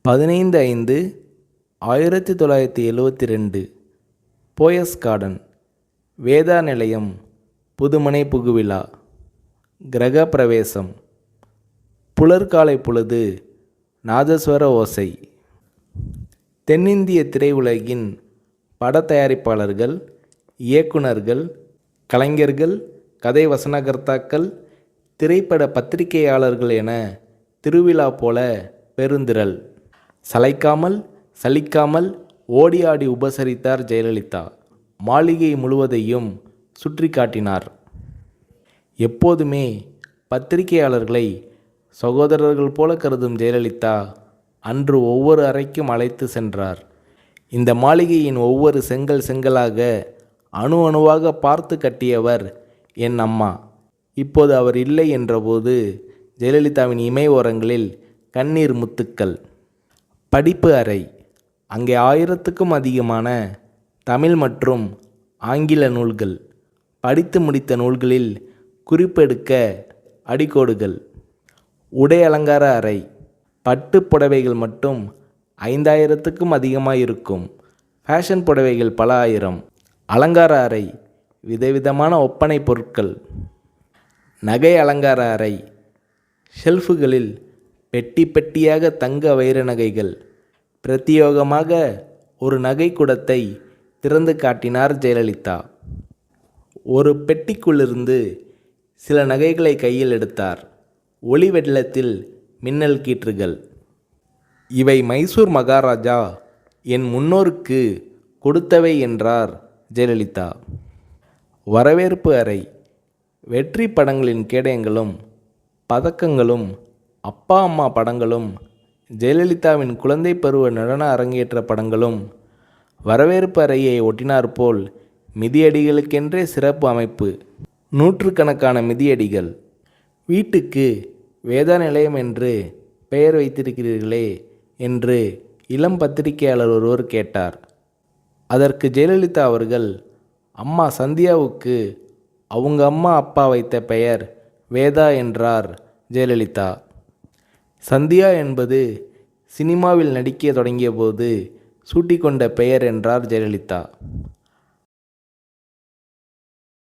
15/5/1972 Poes garden, Veda நிலையம், புதுமனை புகுவிழா, கிரக பிரவேசம், புலர்காலை பொழுது, நாதஸ்வர ஓசை. தென்னிந்திய திரையுலகின் பட தயாரிப்பாளர்கள், இயக்குனர்கள், கலைஞர்கள், கதை வசனகர்த்தாக்கள், திரைப்பட பத்திரிகையாளர்கள் என திருவிழா போல பெருந்திரள். சளைக்காமல் சலிக்காமல் ஓடி ஆடி உபசரித்தார் ஜெயலலிதா. மாளிகை முழுவதையும் சுற்றி காட்டினார். எப்போதுமே பத்திரிகையாளர்களை சகோதரர்கள் போல கருதும் ஜெயலலிதா அன்று ஒவ்வொரு அறைக்கும் அழைத்து சென்றார். இந்த மாளிகையின் ஒவ்வொரு செங்கல் செங்கலாக அணு அணுவாக பார்த்து கட்டியவர் என் அம்மா. இப்போது அவர் இல்லை என்றபோது ஜெயலலிதாவின் இமை ஓரங்களில் கண்ணீர் முத்துக்கள். படிப்பு அறை. அங்கே 1000க்கும் அதிகமான தமிழ் மற்றும் ஆங்கில நூல்கள், படித்து முடித்த நூல்களில் குறிப்பெடுக்க அடிக்கோடுகள். உடை அலங்கார அறை. பட்டு புடவைகள் மட்டும் 5000க்கும் அதிகமாக இருக்கும். ஃபேஷன் புடவைகள் பல ஆயிரம். அலங்கார அறை. விதவிதமான ஒப்பனை பொருட்கள். நகை அலங்கார அறை. ஷெல்ஃபுகளில் பெட்டி பெட்டியாக தங்க வைர நகைகள். பிரத்தியோகமாக ஒரு நகை குடத்தை திறந்து காட்டினார் ஜெயலலிதா. ஒரு பெட்டிக்குள்ளிருந்து சில நகைகளை கையில் எடுத்தார். ஒளி வெள்ளத்தில் மின்னல் கீற்றுகள். இவை மைசூர் மகாராஜா என் முன்னோருக்கு கொடுத்தவை என்றார் ஜெயலலிதா. வரவேற்பு அறை. வெற்றி படங்களின் கேடயங்களும் பதக்கங்களும், அப்பா அம்மா படங்களும், ஜெயலலிதாவின் குழந்தை பருவ நடன அரங்கேற்ற படங்களும் வரவேற்பு அறையை ஒட்டினாற்போல் மிதியடிகளுக்கென்றே சிறப்பு அமைப்பு. நூற்றுக்கணக்கான மிதியடிகள். வீட்டுக்கு வேதா நிலையம் என்று பெயர் வைத்திருக்கிறீர்களே என்று இளம் பத்திரிகையாளர் ஒருவர் கேட்டார். அதற்கு ஜெயலலிதா அவர்கள், அம்மா சந்தியாவுக்கு அவங்க அம்மா அப்பா வைத்த பெயர் வேதா என்றார் ஜெயலலிதா. சந்தியா என்பது சினிமாவில் நடிக்க தொடங்கிய போது சூட்டிக்கொண்ட பெயர் என்றார் ஜெயலலிதா.